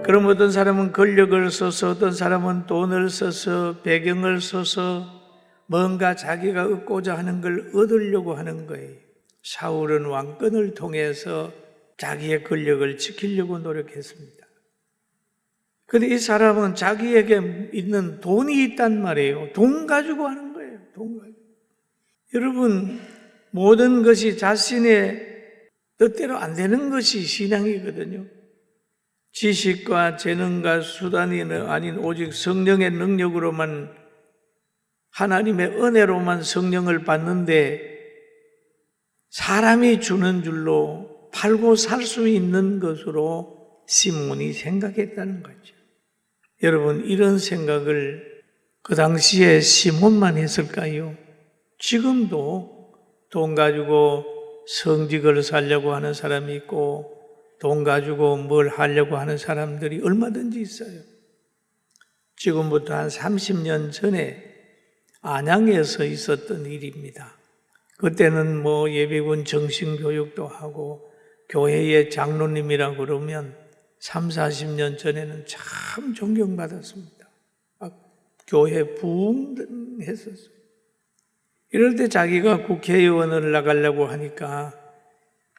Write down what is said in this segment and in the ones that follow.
그럼 어떤 사람은 권력을 써서, 어떤 사람은 돈을 써서, 배경을 써서 뭔가 자기가 얻고자 하는 걸 얻으려고 하는 거예요. 사울은 왕권을 통해서 자기의 권력을 지키려고 노력했습니다. 그런데 이 사람은 자기에게 있는 돈이 있단 말이에요. 돈 가지고 하는 거예요. 돈 가지고. 여러분, 모든 것이 자신의 뜻대로 안 되는 것이 신앙이거든요. 지식과 재능과 수단이 아닌 오직 성령의 능력으로만, 하나님의 은혜로만 성령을 받는데 사람이 주는 줄로 팔고 살 수 있는 것으로 시몬이 생각했다는 거죠. 여러분, 이런 생각을 그 당시에 시몬만 했을까요? 지금도 돈 가지고 성직을 살려고 하는 사람이 있고 돈 가지고 뭘 하려고 하는 사람들이 얼마든지 있어요. 지금부터 한 30년 전에 안양에서 있었던 일입니다. 그때는 예비군 정신교육도 하고 교회의 장로님이라고 그러면 3, 40년 전에는 참 존경받았습니다. 교회 부흥했었어요. 이럴 때 자기가 국회의원을 나가려고 하니까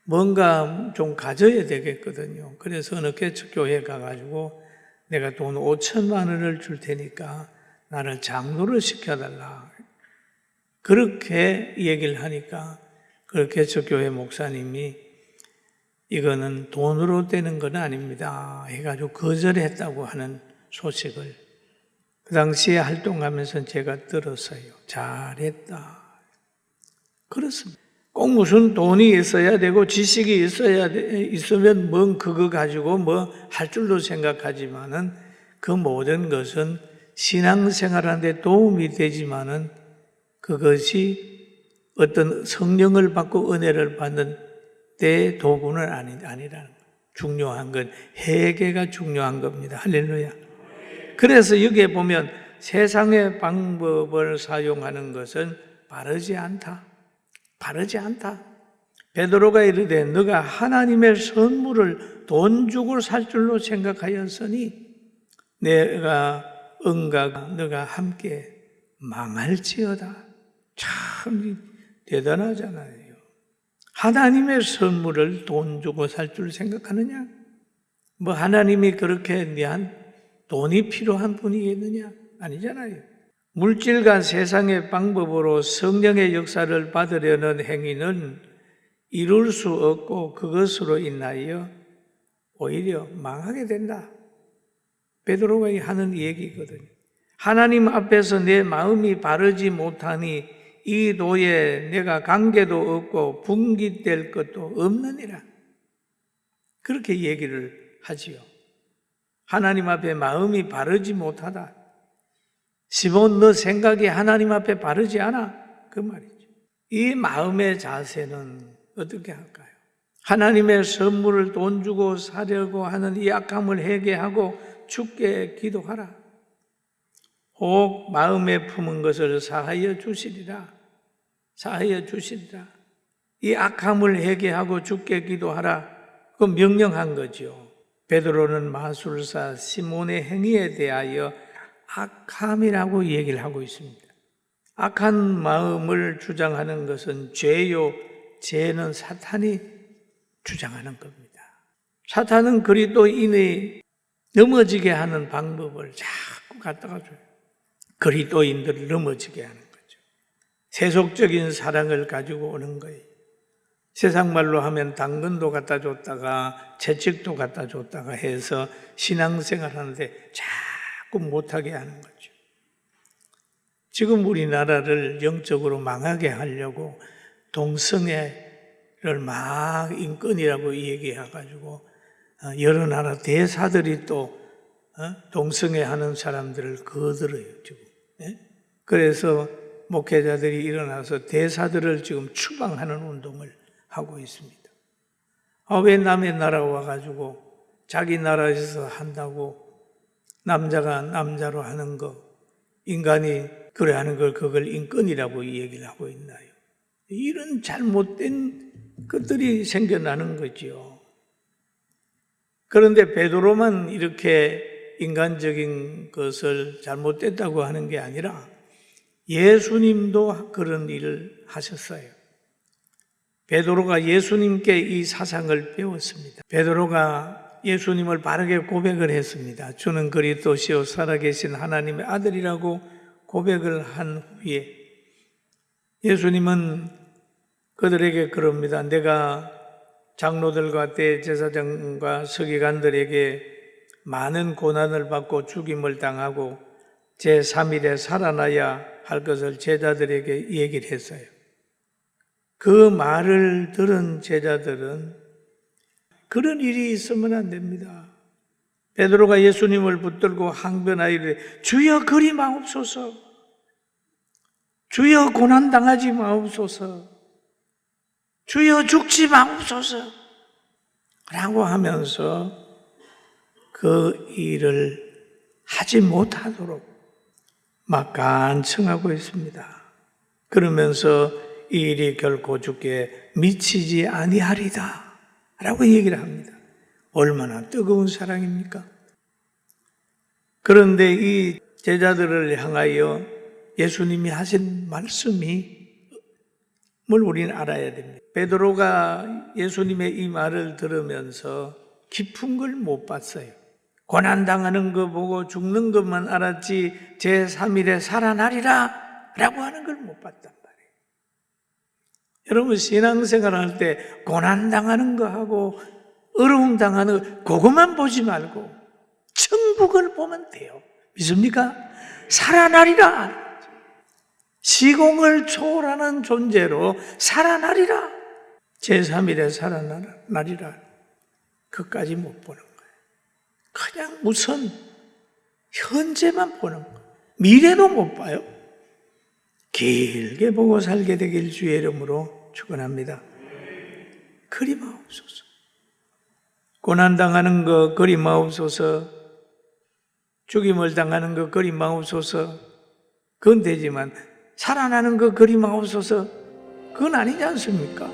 뭔가 좀 가져야 되겠거든요. 그래서 어느 개척교회 가가지고 내가 돈 5천만 원을 줄 테니까 나를 장로를 시켜달라. 그렇게 얘기를 하니까 그 개척교회 목사님이 이거는 돈으로 되는 건 아닙니다 해가지고 거절했다고 하는 소식을 그 당시에 활동하면서 제가 들었어요. 잘했다. 그렇습니다. 꼭 무슨 돈이 있어야 되고 지식이 있으면 그거 가지고 할 줄로 생각하지만은 그 모든 것은 신앙생활하는데 도움이 되지만은 그것이 어떤 성령을 받고 은혜를 받는 때 도구는 아니라는 거예요. 중요한 건 회개가 중요한 겁니다. 할렐루야. 그래서 여기에 보면 세상의 방법을 사용하는 것은 바르지 않다. 바르지 않다. 베드로가 이르되 너가 하나님의 선물을 돈 주고 살 줄로 생각하였으니 내가 응가 너가 함께 망할지어다. 참 대단하잖아요. 하나님의 선물을 돈 주고 살 줄 생각하느냐? 하나님이 그렇게 네한 돈이 필요한 분이겠느냐? 아니잖아요. 물질과 세상의 방법으로 성령의 역사를 받으려는 행위는 이룰 수 없고 그것으로 인하여 오히려 망하게 된다. 베드로가 하는 얘기거든요. 하나님 앞에서 내 마음이 바르지 못하니 이 도에 내가 관계도 없고 분깃될 것도 없느니라. 그렇게 얘기를 하지요. 하나님 앞에 마음이 바르지 못하다. 시몬, 너 생각이 하나님 앞에 바르지 않아? 그 말이죠. 이 마음의 자세는 어떻게 할까요? 하나님의 선물을 돈 주고 사려고 하는 이 악함을 회개하고 주께 기도하라. 혹 마음에 품은 것을 사하여 주시리라. 사하여 주시리라. 이 악함을 회개하고 주께 기도하라. 그 명령한 거죠. 베드로는 마술사 시몬의 행위에 대하여 악함이라고 얘기를 하고 있습니다. 악한 마음을 주장하는 것은 죄요. 죄는 사탄이 주장하는 겁니다. 사탄은 그리스도인이 넘어지게 하는 방법을 자꾸 갖다가 줘요. 그리스도인들을 넘어지게 하는 거죠. 세속적인 사랑을 가지고 오는 거예요. 세상 말로 하면 당근도 갖다 줬다가 채찍도 갖다 줬다가 해서 신앙생활 하는데 자꾸 못하게 하는 거죠. 지금 우리나라를 영적으로 망하게 하려고 동성애를 막 인권이라고 얘기해가지고 여러 나라 대사들이 또 동성애 하는 사람들을 거들어요, 지금. 그래서 목회자들이 일어나서 대사들을 지금 추방하는 운동을 하고 있습니다. 왜 남의 나라 와가지고 자기 나라에서 한다고 남자가 남자로 하는 거, 인간이 그래 하는 걸 그걸 인권이라고 얘기를 하고 있나요? 이런 잘못된 것들이 생겨나는 거죠. 그런데 베드로만 이렇게 인간적인 것을 잘못됐다고 하는 게 아니라 예수님도 그런 일을 하셨어요. 베드로가 예수님께 이 사상을 배웠습니다. 베드로가 예수님을 바르게 고백을 했습니다. 주는 그리스도시요 살아계신 하나님의 아들이라고 고백을 한 후에 예수님은 그들에게 그럽니다. 내가 장로들과 대제사장과 서기관들에게 많은 고난을 받고 죽임을 당하고 제3일에 살아나야 할 것을 제자들에게 얘기를 했어요. 그 말을 들은 제자들은 그런 일이 있으면 안 됩니다. 베드로가 예수님을 붙들고 항변하여 이르되 주여 그리 마옵소서, 주여 고난당하지 마옵소서, 주여 죽지 마옵소서 라고 하면서 그 일을 하지 못하도록 막 간청하고 있습니다. 그러면서 이 일이 결코 주께 미치지 아니하리다 라고 얘기를 합니다. 얼마나 뜨거운 사랑입니까? 그런데 이 제자들을 향하여 예수님이 하신 말씀이 뭘 우리는 알아야 됩니다. 베드로가 예수님의 이 말을 들으면서 깊은 걸 못 봤어요. 고난당하는 거 보고 죽는 것만 알았지 제3일에 살아나리라 라고 하는 걸 못 봤단 말이에요. 여러분 신앙생활 할 때 고난당하는 거 하고 어려움 당하는 거 그것만 보지 말고 천국을 보면 돼요. 믿습니까? 살아나리라. 시공을 초월하는 존재로 살아나리라. 제3일에 살아나리라. 그까지 못 보는 거예요. 그냥 우선 현재만 보는 거예요. 미래도 못 봐요. 길게 보고 살게 되길 주의 이름으로 축원합니다. 그리 마옵소서. 고난당하는 거 그리 마옵소서. 죽임을 당하는 거 그리 마옵소서. 그건 되지만 살아나는 거 그리 마옵소서. 그건 아니지 않습니까?